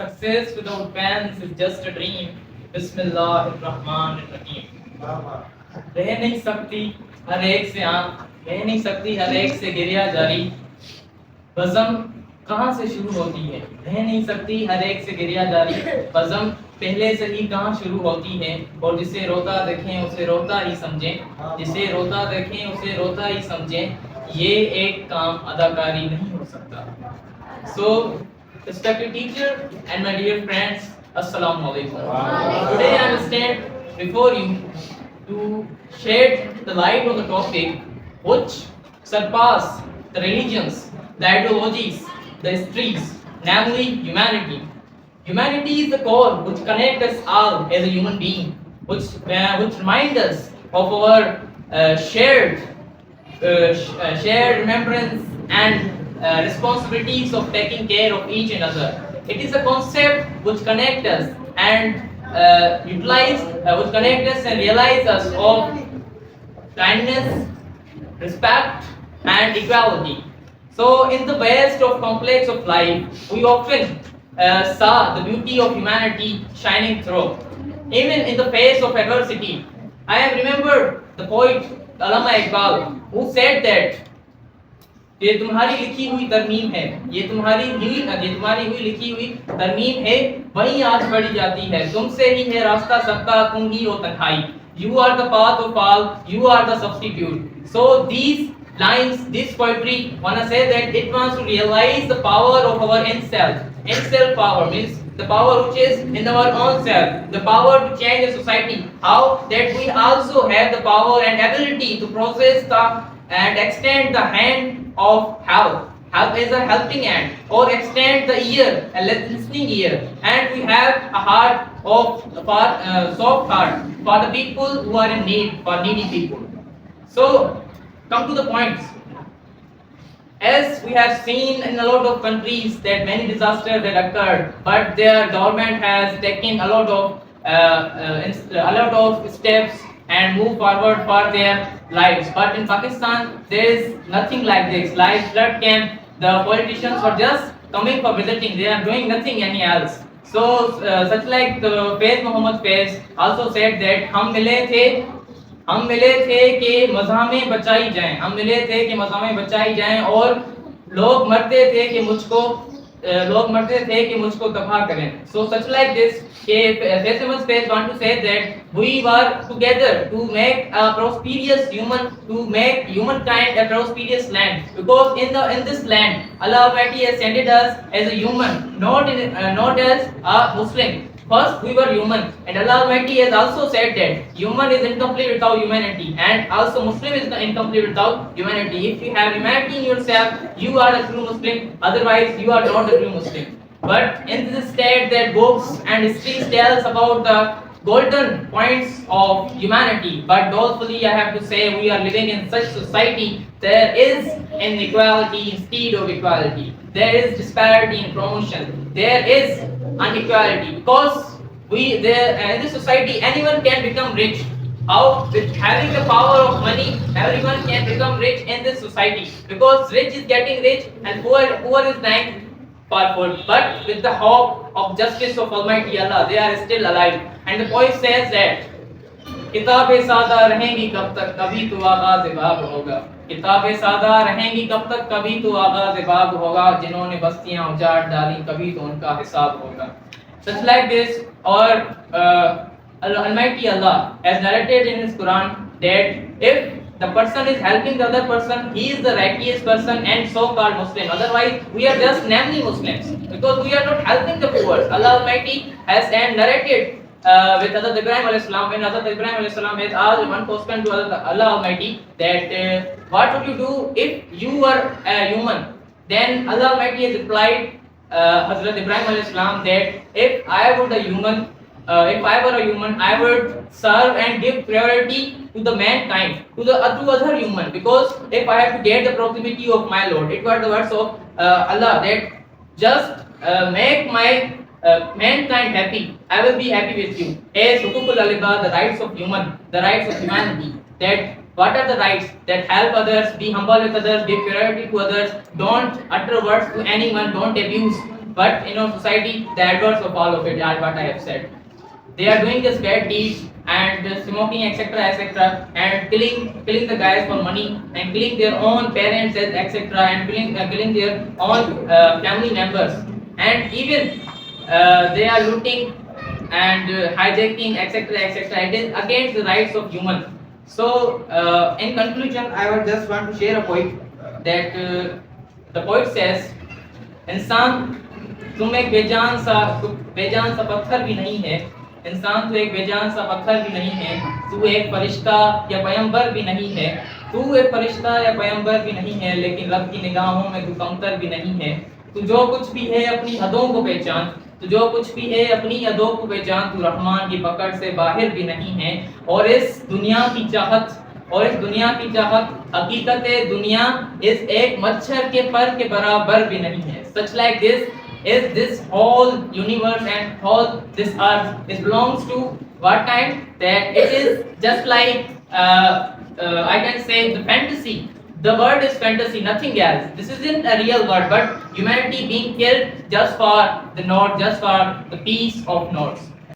Success without pants is just a dream. बिस्मिल्लाहिर्रहमानिर्रहीम। रह नहीं सकती हर एक से आंख, रह नहीं सकती हर एक से गिरिया जारी। बज़म कहाँ से शुरू होती है, रह नहीं सकती हर एक से गिरिया जारी। बज़म पहले से ही कहाँ शुरू होती है, और जिसे रोता देखें उसे रोता ही समझें, जिसे रोता देखें उसे रोता ही समझें। ये एक काम अदाकारी नहीं हो सकता। So, respected teacher and my dear friends, Assalamu alaikum. Today I stand before you to shed the light on the topic which surpass the religions, the ideologies, the histories, namely humanity. Humanity is the core which connects us all as a human being, which reminds us of our shared remembrance and responsibilities of taking care of each another. It is a concept which connects us and which connects us and realize us of kindness, respect, and equality. So, in the vast of complex of life, we often saw the beauty of humanity shining through, even in the face of adversity. I have remembered the poet Allama Iqbal, who said that ये तुम्हारी लिखी हुई तरमीम है, ये तुम्हारी हुई लिखी हुई तरमीम है, वहीं आज बढ़ी जाती है, तुमसे ही है रास्ता सबका, तुम ही हो तन्हाई। You are the path of all, you are the substitute. So these lines, this poetry, wanna say that it wants to realize the power of our in-self. In-self power means the power which is in our own self, the power to change the society. How that we also have the power and ability to process the and extend the hand of help. Help is a helping hand, or extend the ear, a listening ear, and we have a heart of soft heart for the people who are in need, for needy people. So, come to the points. As we have seen in a lot of countries that many disasters that occurred, but their government has taken a lot of steps and move forward for their lives. But in Pakistan, there is nothing like this. Like flood camp, the politicians were just coming for visiting. They are doing nothing any else. So, such like the Faiz Muhammad Faiz also said that हम मिले थे कि मज़ामें बचाई जाएं, हम मिले थे कि मज़ामें बचाई जाएं, और लोग मरते थे कि मुझको तबाह करें. So such like this, Faiz Space want to say that we were together to make a prosperous to make humankind a prosperous land, because in this land Allah Almighty has sent us as a human, not as a Muslim. First, we were human, and Allah Almighty has also said that human is incomplete without humanity, and also Muslim is incomplete without humanity. If you have humanity in yourself, you are a true Muslim. Otherwise, you are not a true Muslim. But in this state, that books and history tells about the golden points of humanity. But dolefully, I have to say, we are living in such society. There is inequality instead of equality. There is disparity in promotion. There is inequality, because in this society anyone can become rich. How? With having the power of money, everyone can become rich in this society, because rich is getting rich and poor is dying powerful. But with the hope of justice of Almighty Allah, they are still alive. And the poet says that किताबें सादा रहेंगी कब तक, कभी तो आगाज़ बाब होगा. किताबें सादा रहेंगी कब तक, कभी तो आगाज़ बाब होगा. जिन्होंने बस्तियां उजाड़ डाली, कभी तो उनका हिसाब होगा. Such like this, or Almighty Allah has narrated in His Quran that if the person is helping the other person, he is the righteous person and so-called Muslim. Otherwise, we are just namely Muslims, because we are not helping the poor. Allah Almighty has narrated with Hazrat Ibrahim alayhi salam, when Hazrat Ibrahim alayhi salam has asked one question to Allah Almighty that what would you do if you were a human? Then Allah Almighty has replied Hazrat Ibrahim alayhi salam that if I were a human, I would serve and give priority to the mankind, to other human, because if I have to get the proximity of my Lord, it was the words of Allah that just make my mankind happy, I will be happy with you. As Hukukul Alibad, the rights of humanity, that what are the rights? That help others, be humble with others, give priority to others, don't utter words to anyone, don't abuse but in our society, the adverse of all of it are what I have said. They are doing this bad deeds and smoking, etc., and killing the guys for money and killing their own parents, etc., and killing their own family members, and even they are looting and hijacking, etc., it is against the rights of human. So in conclusion, I would just want to share a point that the poet says, इंसान तुम एक बेजान सा पत्थर भी नहीं है, इंसान तू एक बेजान सा पत्थर भी नहीं है, तू एक फरिश्ता या पैगंबर भी नहीं है, तू एक फरिश्ता या पैगंबर भी नहीं है, लेकिन रब की निगाहों में तू कमतर भी नहीं है। तू जो कुछ भी है अपनी हदों को पहचान, तू जो कुछ भी है अपनी हदों को पहचान, तू रहमान की पकड़ से बाहर भी नहीं है। और इस दुनिया की चाहत हकीकत दुनिया इस एक मच्छर के पर के बराबर भी नहीं है। Such like this is this whole universe and whole this earth is belongs to what kind? That it is just like I can say the fantasy. The word is fantasy, nothing else. This isn't a real word, but humanity being killed just for the note, just for the peace of notes.